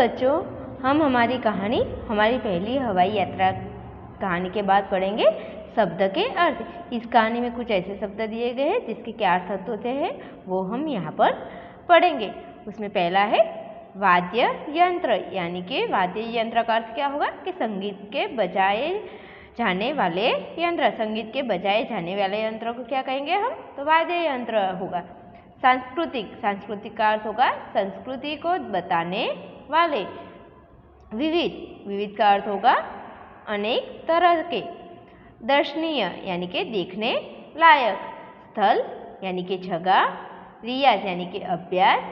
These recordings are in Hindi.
बच्चों, हम हमारी कहानी हमारी पहली हवाई यात्रा कहानी के बाद पढ़ेंगे शब्द के अर्थ। इस कहानी में कुछ ऐसे शब्द दिए गए हैं जिसके क्या अर्थ होते हैं वो हम यहाँ पर पढ़ेंगे। उसमें पहला है वाद्य यंत्र, यानी कि वाद्य यंत्र का अर्थ क्या होगा कि संगीत के बजाए जाने वाले यंत्र। संगीत के बजाए जाने वाले यंत्र को क्या कहेंगे हम, तो वाद्य यंत्र होगा। सांस्कृतिक, सांस्कृतिक का अर्थ होगा संस्कृति को बताने वाले। विविध, विविध का अर्थ होगा अनेक तरह के। दर्शनीय यानी कि देखने लायक। स्थल यानी कि जगह। रियाज यानी कि अभ्यास।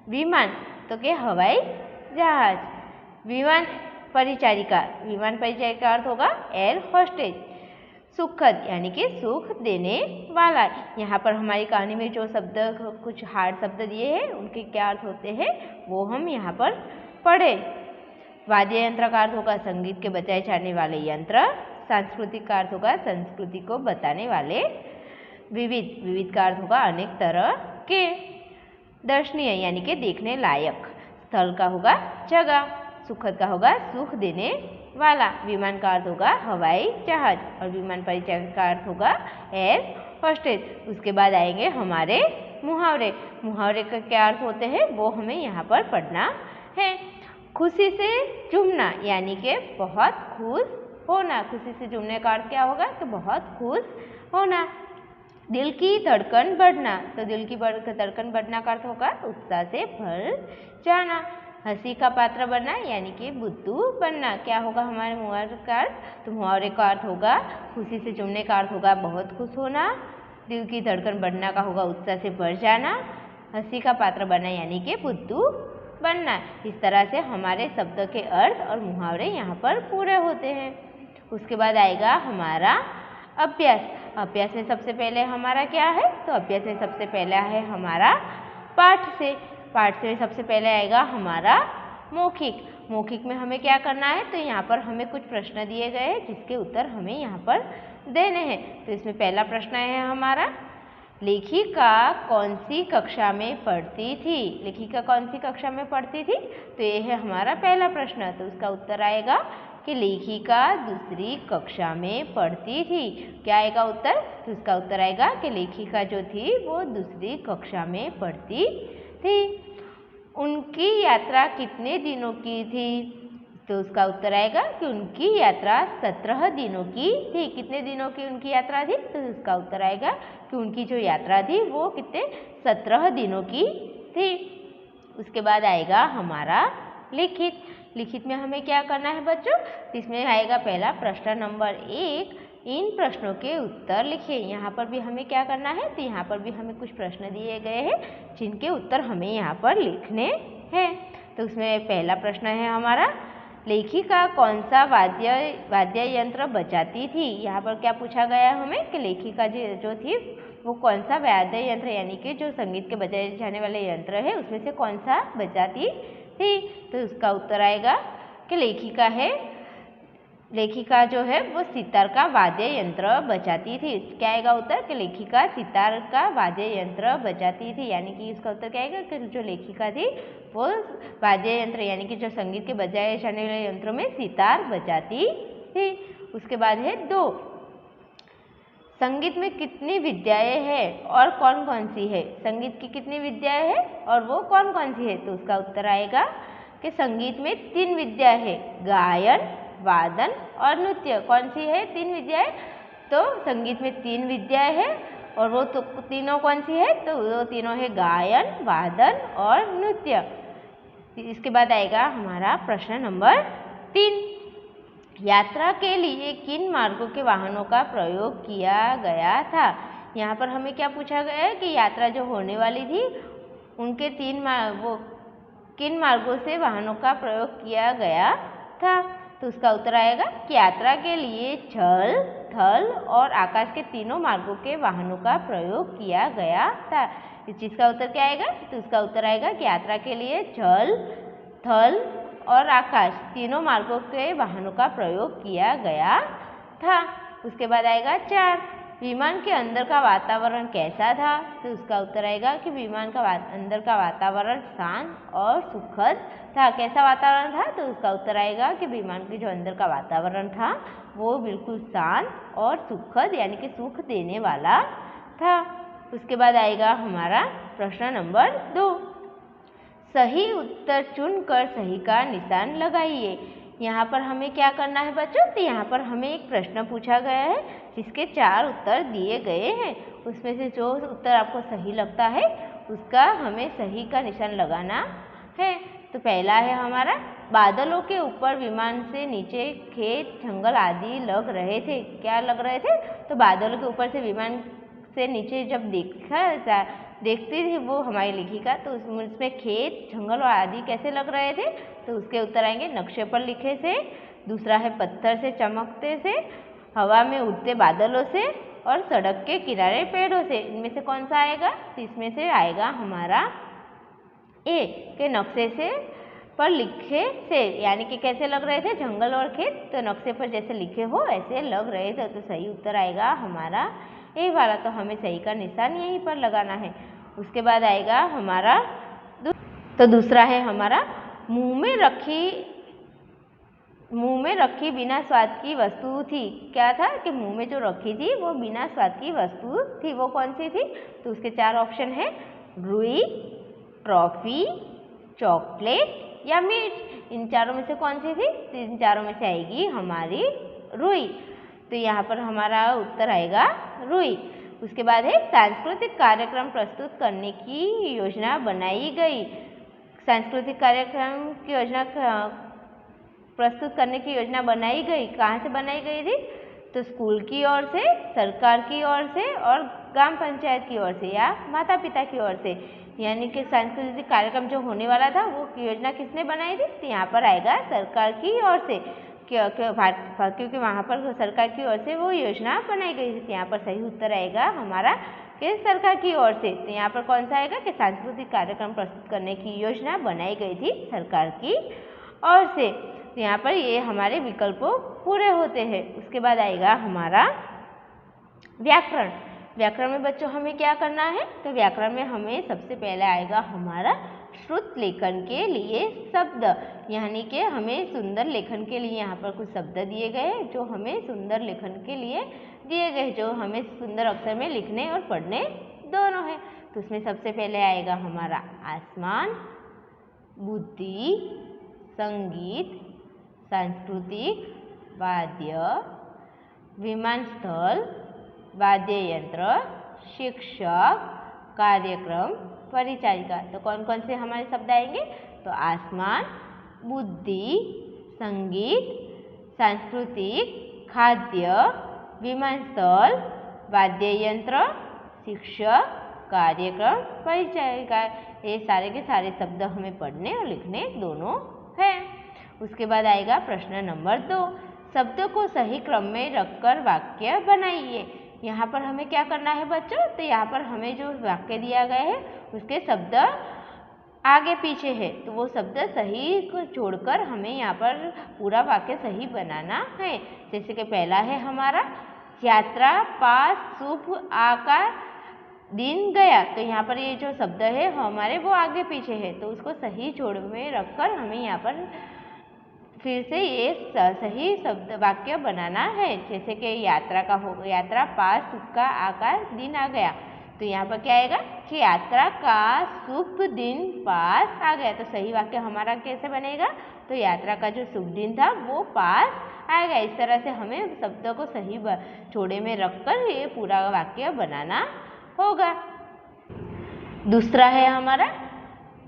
विमान तो के हवाई जहाज। विमान परिचारिका, विमान परिचारिका का अर्थ होगा एयर होस्टेज। सुखद यानी कि सुख देने वाला। यहाँ पर हमारी कहानी में जो शब्द कुछ हार्ड शब्द दिए हैं उनके क्या अर्थ होते हैं वो हम यहाँ पर पढ़े। वाद्य यंत्र का अर्थ होगा संगीत के बजाए जाने वाले यंत्र। सांस्कृतिक का अर्थ होगा संस्कृति को बताने वाले। विविध, विविध का अर्थ होगा अनेक तरह के। दर्शनीय यानी कि देखने लायक। स्थल का होगा जगह। सुखद का होगा सुख देने वाला। विमान का अर्थ होगा हवाई जहाज और विमान परिचारिका का अर्थ होगा एयर होस्टेज। उसके बाद आएंगे हमारे मुहावरे। मुहावरे का क्या अर्थ होते हैं वो हमें यहाँ पर पढ़ना है। खुशी से झूमना यानी कि बहुत खुश होना। खुशी से झूमने का अर्थ क्या होगा कि बहुत खुश होना। दिल की धड़कन बढ़ना, तो दिल की धड़कन बढ़ना का अर्थ होगा उत्साह से भर जाना। हंसी का पात्र बनना यानी कि बुद्धू बनना। क्या होगा हमारे मुहावरे का अर्थ, तो मुहावरे का अर्थ होगा खुशी से झूमने का अर्थ होगा बहुत खुश होना। दिल की धड़कन बढ़ना का होगा उत्साह से भर जाना। हंसी का पात्र बनना यानी कि बुद्धू बनना। इस तरह से हमारे शब्द के अर्थ और मुहावरे यहाँ पर पूरे होते हैं। उसके बाद आएगा हमारा अभ्यास। अभ्यास में सबसे पहले हमारा क्या है, तो अभ्यास में सबसे पहला है हमारा पाठ से। पाठ से सबसे पहले आएगा हमारा मौखिक। मौखिक में हमें क्या करना है, तो यहाँ पर हमें कुछ प्रश्न दिए गए हैं जिसके उत्तर हमें यहाँ पर देने हैं। तो इसमें पहला प्रश्न है हमारा, लेखिका कौन सी कक्षा में पढ़ती थी। लेखिका कौन सी कक्षा में पढ़ती थी, तो ये है हमारा पहला प्रश्न। तो उसका उत्तर आएगा कि लेखिका दूसरी कक्षा में पढ़ती थी। क्या आएगा उत्तर, तो उसका उत्तर आएगा कि लेखिका जो थी वो दूसरी कक्षा में पढ़ती थी। उनकी यात्रा कितने दिनों की थी, तो उसका उत्तर आएगा कि उनकी यात्रा 17 दिनों की थी। कितने दिनों की उनकी यात्रा थी, तो उसका उत्तर आएगा कि उनकी जो यात्रा थी वो कितने 17 दिनों की थी। उसके बाद आएगा हमारा लिखित। लिखित में हमें क्या करना है बच्चों, इसमें आएगा पहला प्रश्न नंबर 1, इन प्रश्नों के उत्तर लिखिए। यहाँ पर भी हमें क्या करना है, तो यहाँ पर भी हमें कुछ प्रश्न दिए गए हैं जिनके उत्तर हमें यहाँ पर लिखने हैं। तो उसमें पहला प्रश्न है हमारा, लेखिका कौन सा वाद्य यंत्र बजाती थी। यहाँ पर क्या पूछा गया हमें कि लेखिका जो थी वो कौन सा वाद्य यंत्र यानी कि जो संगीत के बजाए जाने वाले यंत्र है उसमें से कौन सा बजाती थी। तो उसका उत्तर आएगा कि लेखिका जो है वो सितार का वाद्य यंत्र बजाती थी। क्या आएगा उत्तर कि लेखिका सितार का वाद्य यंत्र बजाती थी, यानी कि इसका उत्तर क्या आएगा कि जो लेखिका थी वो वाद्य यंत्र यानी कि जो संगीत के बजाए जाने वाले यंत्रों में सितार बजाती थी। उसके बाद है 2, संगीत में कितनी विद्याएं हैं और कौन कौन सी है। संगीत की कितनी विद्याएं हैं और वो कौन कौन सी है, तो उसका उत्तर आएगा कि संगीत में 3 विद्या है, गायन, वादन और नृत्य। कौन सी है 3 विद्याएं, तो संगीत में 3 विद्याएं हैं और वो तो तीनों कौन सी है, तो वो तीनों है गायन, वादन और नृत्य। इसके बाद आएगा हमारा प्रश्न नंबर 3, यात्रा के लिए किन मार्गों के वाहनों का प्रयोग किया गया था। यहाँ पर हमें क्या पूछा गया है कि यात्रा जो होने वाली थी उनके किन मार्गों से वाहनों का प्रयोग किया गया था। तो उसका उत्तर आएगा कि यात्रा के लिए जल, थल और आकाश के तीनों मार्गों के वाहनों का प्रयोग किया गया था। इस चीज़ का उत्तर क्या आएगा, तो उसका उत्तर आएगा कि यात्रा के लिए जल, थल और आकाश तीनों मार्गों के वाहनों का प्रयोग किया गया था। उसके बाद आएगा 4, विमान के अंदर का वातावरण कैसा था? तो उसका उत्तर आएगा कि विमान का अंदर का वातावरण शांत और सुखद था। कैसा वातावरण था? तो उसका उत्तर आएगा कि विमान के जो अंदर का वातावरण था वो बिल्कुल शांत और सुखद यानी कि सुख देने वाला था। उसके बाद आएगा हमारा प्रश्न नंबर 2। सही उत्तर चुनकर सही का निशान लगाइए। यहाँ पर हमें क्या करना है बच्चों? तो यहाँ पर हमें एक प्रश्न पूछा गया है जिसके 4 उत्तर दिए गए हैं। उसमें से जो उत्तर आपको सही लगता है उसका हमें सही का निशान लगाना है। तो पहला है हमारा, बादलों के ऊपर विमान से नीचे खेत जंगल आदि लग रहे थे। क्या लग रहे थे? तो बादलों के ऊपर से विमान से नीचे जब देखती थी वो हमारी लेखिका, तो उसमें खेत जंगल और आदि कैसे लग रहे थे? तो उसके उत्तर आएंगे नक्शे पर लिखे से, दूसरा है पत्थर से चमकते से, हवा में उड़ते बादलों से और सड़क के किनारे पेड़ों से। इनमें से कौन सा आएगा? तो इसमें से आएगा हमारा ए के नक्शे से पर लिखे से, यानी कि कैसे लग रहे थे जंगल और खेत, तो नक्शे पर जैसे लिखे हो ऐसे लग रहे थे। तो सही उत्तर आएगा हमारा ए वाला। तो हमें सही का निशान यहीं पर लगाना है। उसके बाद आएगा हमारा तो दूसरा है हमारा, मुंह में रखी बिना स्वाद की वस्तु थी। क्या था? कि मुंह में जो रखी थी वो बिना स्वाद की वस्तु थी। वो कौन सी थी? तो उसके 4 ऑप्शन है, रुई, ट्रॉफी, चॉकलेट या मिर्च। इन चारों में से कौन सी थी? तो इन चारों में से आएगी हमारी रुई। तो यहाँ पर हमारा उत्तर आएगा रुई। उसके बाद है, सांस्कृतिक कार्यक्रम प्रस्तुत करने की योजना बनाई गई। सांस्कृतिक कार्यक्रम की योजना प्रस्तुत करने की योजना बनाई गई। कहाँ से बनाई गई थी? तो स्कूल की ओर से, सरकार की ओर से और ग्राम पंचायत की ओर से या माता पिता की ओर से। यानी कि सांस्कृतिक कार्यक्रम जो होने वाला था वो योजना किसने बनाई थी? तो यहाँ पर आएगा सरकार की ओर से, क्योंकि वहाँ पर सरकार की ओर से वो योजना बनाई गई थी। यहाँ पर सही उत्तर आएगा हमारा कि सरकार की ओर से। तो यहाँ पर कौन सा आएगा कि सांस्कृतिक कार्यक्रम प्रस्तुत करने की योजना बनाई गई थी सरकार की ओर से। तो यहाँ पर ये हमारे विकल्पों पूरे होते हैं। उसके बाद आएगा हमारा व्याकरण। व्याकरण में बच्चों हमें क्या करना है? तो व्याकरण में हमें सबसे पहले आएगा हमारा श्रुत लेखन के लिए शब्द, यानी कि हमें सुंदर लेखन के लिए यहाँ पर कुछ शब्द दिए गए जो हमें सुंदर लेखन के लिए दिए गए, जो हमें सुंदर अक्षर में लिखने और पढ़ने दोनों है। तो उसमें सबसे पहले आएगा हमारा आसमान, बुद्धि, संगीत, सांस्कृतिक, वाद्य, विमानस्थल, वाद्य यंत्र, शिक्षक, कार्यक्रम, परिचारिका। तो कौन कौन से हमारे शब्द आएंगे? तो आसमान, बुद्धि, संगीत, सांस्कृतिक, खाद्य, विमानस्थल, वाद्य यंत्र, शिक्षक, कार्यक्रम, परिचारिका। ये सारे के सारे शब्द हमें पढ़ने और लिखने दोनों हैं। उसके बाद आएगा प्रश्न नंबर 2। शब्दों को सही क्रम में रखकर वाक्य बनाइए। यहाँ पर हमें क्या करना है बच्चों? तो यहाँ पर हमें जो वाक्य दिया गया है उसके शब्द आगे पीछे है, तो वो शब्द सही को छोड़कर हमें यहाँ पर पूरा वाक्य सही बनाना है। जैसे कि पहला है हमारा, यात्रा पास शुभ आकार दिन गया। तो यहाँ पर ये जो शब्द है हमारे वो आगे पीछे है, तो उसको सही जोड़ में रखकर हमें यहाँ पर फिर से ये सही शब्द वाक्य बनाना है। जैसे कि यात्रा का हो, यात्रा पास शुभ का आकार दिन आ गया। तो यहाँ पर क्या आएगा कि यात्रा का शुभ दिन पास आ गया। तो सही वाक्य हमारा कैसे बनेगा? तो यात्रा का जो शुभ दिन था वो पास आएगा। इस तरह से हमें शब्दों को सही जोड़े में रखकर ये पूरा वाक्य बनाना होगा। दूसरा है हमारा,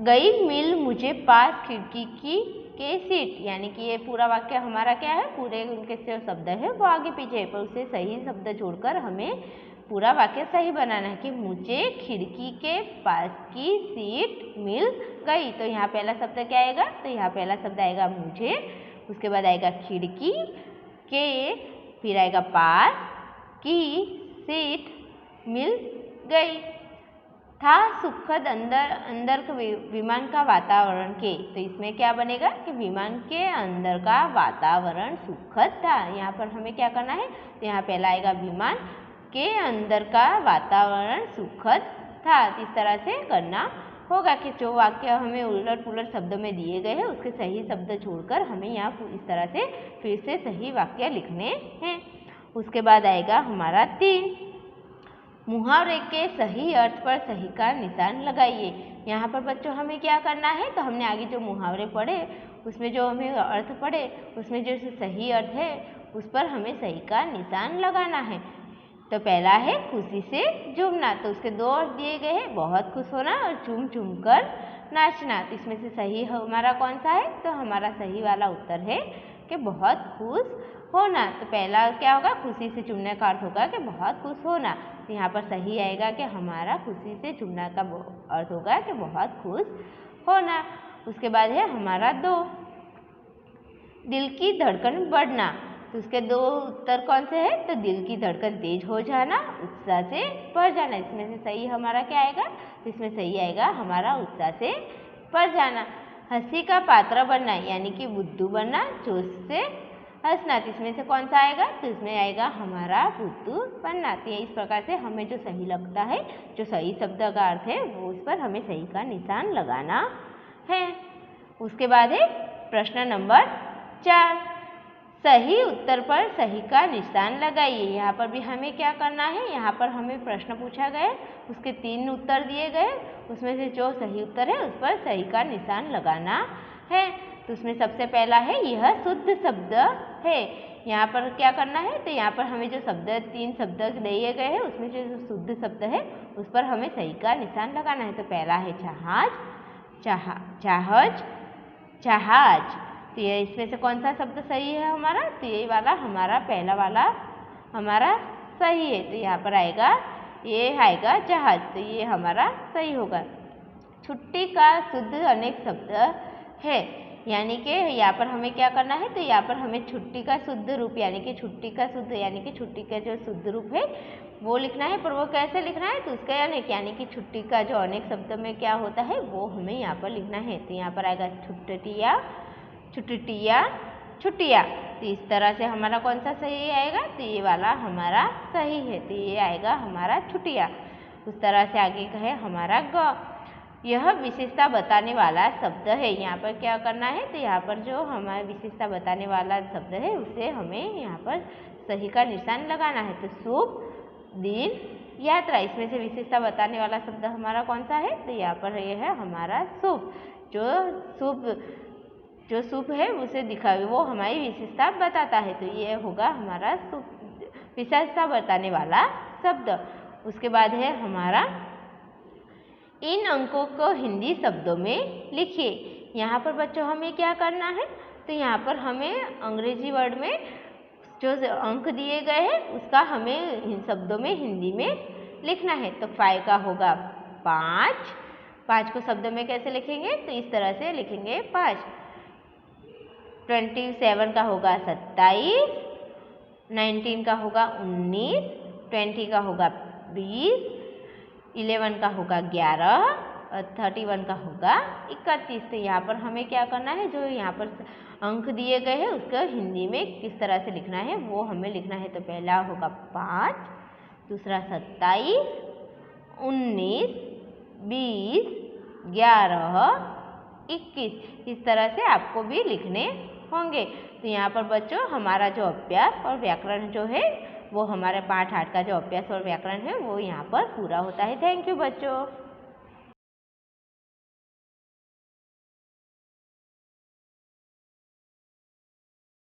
गई मिल मुझे पास खिड़की की के सीट। यानी कि ये पूरा वाक्य हमारा क्या है? पूरे उनके जो शब्द है वो आगे पीछे है, पर उसे सही शब्द जोड़कर हमें पूरा वाक्य सही बनाना है कि मुझे खिड़की के पास की सीट मिल गई। तो यहाँ पहला शब्द क्या आएगा? तो यहाँ पहला शब्द आएगा मुझे, उसके बाद आएगा खिड़की के, फिर आएगा पास की सीट मिल गई। था सुखद अंदर विमान का वातावरण के। तो इसमें क्या बनेगा कि विमान के अंदर का वातावरण सुखद था। यहाँ पर हमें क्या करना है? तो यहाँ पहला आएगा विमान के अंदर का वातावरण सुखद था। इस तरह से करना होगा कि जो वाक्य हमें उलट पुलट शब्दों में दिए गए हैं उसके सही शब्द छोड़कर हमें यहाँ इस तरह से फिर से सही वाक्य लिखने हैं। उसके बाद आएगा हमारा 3, मुहावरे के सही अर्थ पर सही का निशान लगाइए। यहाँ पर बच्चों हमें क्या करना है, तो हमने आगे जो मुहावरे पढ़े उसमें जो हमें अर्थ पढ़े उसमें जो सही अर्थ है उस पर हमें सही का निशान लगाना है। तो पहला है खुशी से झूमना, तो उसके 2 अर्थ दिए गए हैं, बहुत खुश होना और झूम झूम कर नाचना। तो इसमें से सही हमारा कौन सा है, तो हमारा सही वाला उत्तर है कि बहुत खुश होना। तो पहला क्या होगा, खुशी से झूमने का अर्थ होगा कि बहुत खुश होना। तो यहाँ पर सही आएगा कि हमारा खुशी से झूमना का अर्थ होगा कि बहुत खुश होना। उसके बाद है हमारा 2, दिल की धड़कन बढ़ना, तो उसके 2 उत्तर कौन से हैं, तो दिल की धड़कन तेज हो जाना, उत्साह से बढ़ जाना। इसमें से सही हमारा क्या आएगा, तो इसमें सही आएगा हमारा उत्साह से बढ़ जाना। हंसी का पात्र बनना यानी कि बुद्धू बनना, जोश से हंसना, तो इसमें से कौन सा आएगा, तो इसमें आएगा हमारा बुद्धू बनना। तो इस प्रकार से हमें जो सही लगता है, जो सही शब्द का अर्थ है वो उस पर हमें सही का निशान लगाना है। उसके बाद है प्रश्न नंबर 4, सही उत्तर पर सही का निशान लगाइए। यहाँ पर भी हमें क्या करना है, यहाँ पर हमें प्रश्न पूछा गया, उसके 3 उत्तर दिए गए, उसमें से जो सही उत्तर है उस पर सही का निशान लगाना है। तो उसमें सबसे पहला है यह शुद्ध शब्द है। यहाँ पर क्या करना है, तो यहाँ पर हमें जो 3 शब्द दिए गए हैं उसमें जो शुद्ध शब्द है उस पर हमें सही का निशान लगाना है। तो पहला है जहाज, जहाज, जहाज, तो ये इसमें से कौन सा शब्द सही है हमारा, तो ये वाला हमारा पहला वाला हमारा सही है। तो यहाँ पर आएगा, ये आएगा जहाज, तो ये हमारा सही होगा। छुट्टी का शुद्ध अनेक शब्द है, यानी कि यहाँ पर हमें क्या करना है, तो यहाँ पर हमें छुट्टी का शुद्ध रूप यानी कि छुट्टी का शुद्ध यानी कि छुट्टी का जो शुद्ध रूप है वो लिखना है, पर वो कैसे लिखना है, तो उसका अनेक यानी कि छुट्टी का जो अनेक शब्द में क्या होता है वो हमें यहाँ पर लिखना है। तो यहाँ पर आएगा छुट्टियाँ, छुट्टियाँ, छुट्टियाँ, तो इस तरह से हमारा कौन सा सही आएगा, तो ये वाला हमारा सही है, तो ये आएगा हमारा छुट्टियाँ। उस तरह से आगे का है हमारा ग, यह विशेषता बताने वाला शब्द है। यहाँ पर क्या करना है, तो यहाँ पर जो हमारा विशेषता बताने वाला शब्द है उसे हमें यहाँ पर सही का निशान लगाना है। तो शुभ दिन, यात्रा, इसमें से विशेषता बताने वाला शब्द हमारा कौन सा है, तो यहाँ पर यह है हमारा शुभ। जो शुभ है उसे दिखावे वो हमारी विशेषता बताता है, तो ये होगा हमारा शुभ विशेषता बताने वाला शब्द। उसके बाद है हमारा इन अंकों को हिंदी शब्दों में लिखिए। यहाँ पर बच्चों हमें क्या करना है, तो यहाँ पर हमें अंग्रेजी वर्ड में जो अंक दिए गए हैं उसका हमें इन शब्दों में हिंदी में लिखना है। तो 5 का होगा 5, 5 को शब्दों में कैसे लिखेंगे, तो इस तरह से लिखेंगे 5। 27 का होगा 27, 19 का होगा 19, 20 का होगा 20, 11 का होगा 11 और 31 का होगा 31। तो यहाँ पर हमें क्या करना है, जो यहाँ पर अंक दिए गए हैं उसका हिंदी में किस तरह से लिखना है वो हमें लिखना है। तो पहला होगा 5, दूसरा 27, 19, 20, 11, 21, इस तरह से आपको भी लिखने होंगे। तो यहाँ पर बच्चों हमारा जो अभ्यास और व्याकरण जो है वो हमारे पाठ 8 का जो अभ्यास और व्याकरण है वो यहाँ पर पूरा होता है। थैंक यू बच्चों।